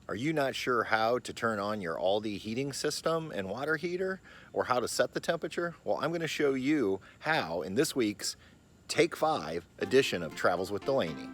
Are you not sure how to turn on your Alde heating system and water heater, or how to set the temperature? Well, I'm going to show you how in this week's Take 5 edition of Travels with Delaney.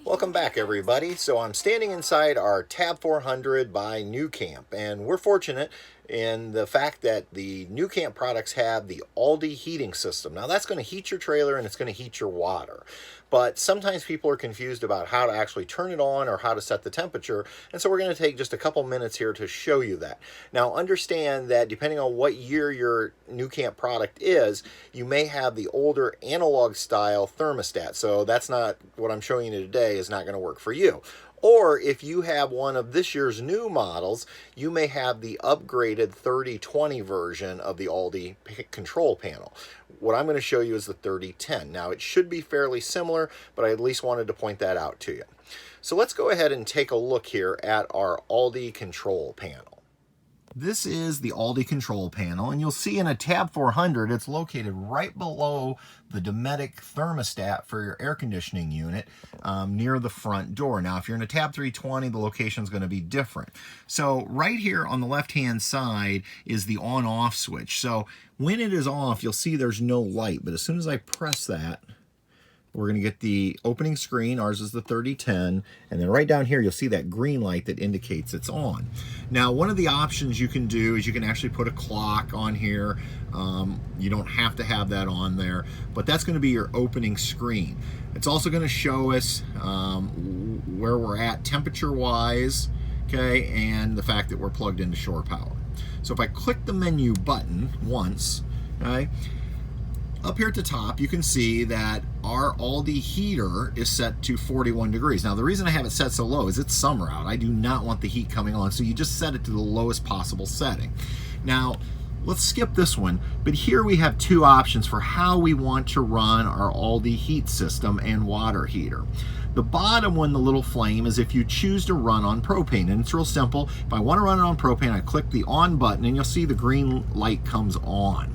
Welcome back, everybody. So I'm standing inside our Tab 400 by NuCamp, and we're fortunate in the fact that the NuCamp products have the Alde heating system. Now that's going to heat your trailer and it's going to heat your water. But sometimes people are confused about how to actually turn it on or how to set the temperature, and so we're going to take just a couple minutes here to show you that. Now understand that depending on what year your NuCamp product is, you may have the older analog style thermostat, so that's not what I'm showing you today is not going to work for you. Or if you have one of this year's new models, you may have the upgraded 3020 version of the Alde control panel. What I'm going to show you is the 3010. Now it should be fairly similar, but I at least wanted to point that out to you. So let's go ahead and take a look here at our Alde control panel. This is the Alde control panel, and you'll see in a Tab 400, it's located right below the Dometic thermostat for your air conditioning unit near the front door. Now, if you're in a Tab 320, the location is going to be different. So right here on the left-hand side is the on-off switch. So when it is off, you'll see there's no light, but as soon as I press that, we're going to get the opening screen. Ours is the 3010, and then right down here you'll see that green light that indicates it's on. Now one of the options you can do is you can actually put a clock on here. You don't have to have that on there, but that's going to be your opening screen. It's also going to show us where we're at temperature wise, okay, and the fact that we're plugged into shore power. So if I click the menu button once, okay, up here at the top, you can see that our Alde heater is set to 41 degrees. Now, the reason I have it set so low is it's summer out. I do not want the heat coming on, so you just set it to the lowest possible setting. Now, let's skip this one, but here we have two options for how we want to run our Alde heat system and water heater. The bottom one, the little flame, is if you choose to run on propane, and it's real simple. If I want to run it on propane, I click the on button, and you'll see the green light comes on.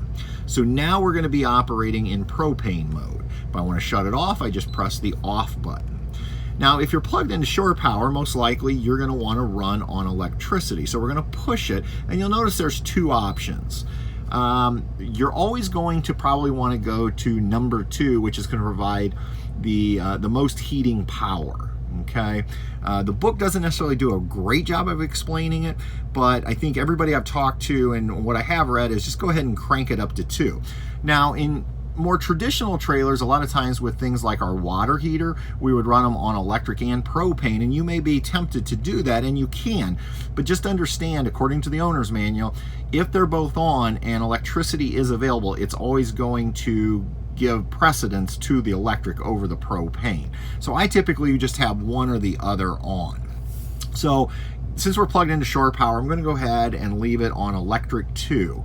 So now we're going to be operating in propane mode. If I want to shut it off, I just press the off button. Now, if you're plugged into shore power, most likely you're going to want to run on electricity. So we're going to push it, and you'll notice there's two options. You're always going to probably want to go to number 2, which is going to provide the most heating power. Okay, the book doesn't necessarily do a great job of explaining it, but I think everybody I've talked to and what I have read is just go ahead and crank it up to 2. Now, in more traditional trailers, a lot of times with things like our water heater, we would run them on electric and propane, and you may be tempted to do that, and you can, but just understand, according to the owner's manual, if they're both on and electricity is available, it's always going to give precedence to the electric over the propane. So I typically just have one or the other on. So since we're plugged into shore power, I'm going to go ahead and leave it on electric 2.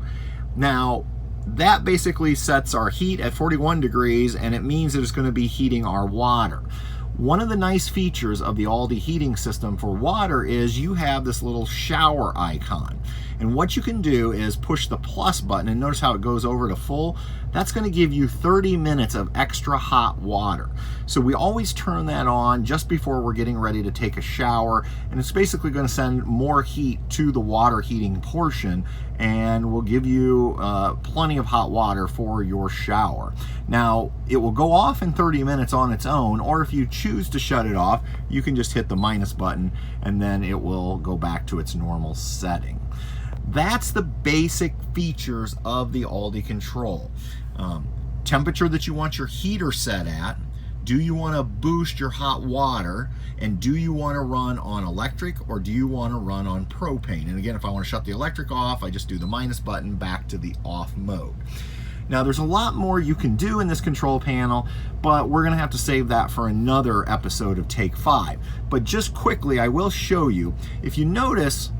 Now that basically sets our heat at 41 degrees, and it means that it's going to be heating our water. One of the nice features of the Alde heating system for water is you have this little shower icon. And what you can do is push the plus button, and notice how it goes over to full. That's going to give you 30 minutes of extra hot water. So we always turn that on just before we're getting ready to take a shower, and it's basically going to send more heat to the water heating portion, and will give you plenty of hot water for your shower. Now, it will go off in 30 minutes on its own, or if you choose to shut it off, you can just hit the minus button, and then it will go back to its normal setting. That's the basic features of the Alde control. Temperature that you want your heater set at, do you want to boost your hot water, and do you want to run on electric or do you want to run on propane? And again, if I want to shut the electric off, I just do the minus button back to the off mode. Now there's a lot more you can do in this control panel, but we're going to have to save that for another episode of Take 5. But just quickly, I will show you, if you notice,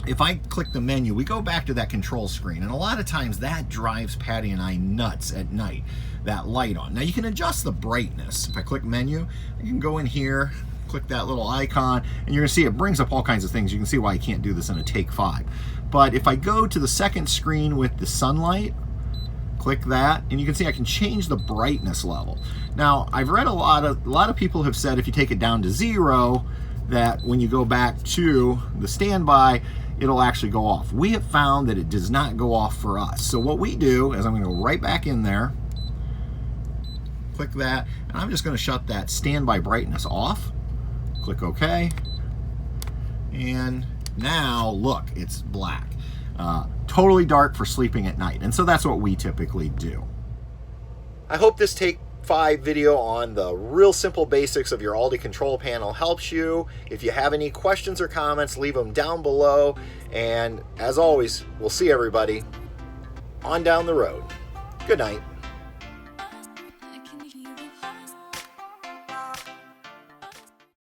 if I click the menu, we go back to that control screen, and a lot of times that drives Patty and I nuts at night, that light on. Now you can adjust the brightness. If I click menu, you can go in here, click that little icon, and you're gonna see it brings up all kinds of things. You can see why you can't do this in a Take 5. But if I go to the second screen with the sunlight, Click that, and you can see I can change the brightness level. Now, I've read a lot of people have said if you take it down to 0, that when you go back to the standby, it'll actually go off. We have found that it does not go off for us. So what we do is I'm going to go right back in there, click that, and I'm just going to shut that standby brightness off. Click OK, and now look, it's black. Totally dark for sleeping at night, and so that's what we typically do. I hope this Take 5 video on the real simple basics of your Alde control panel helps you. If you have any questions or comments, leave them down below, and as always, we'll see everybody on down the road. Good night.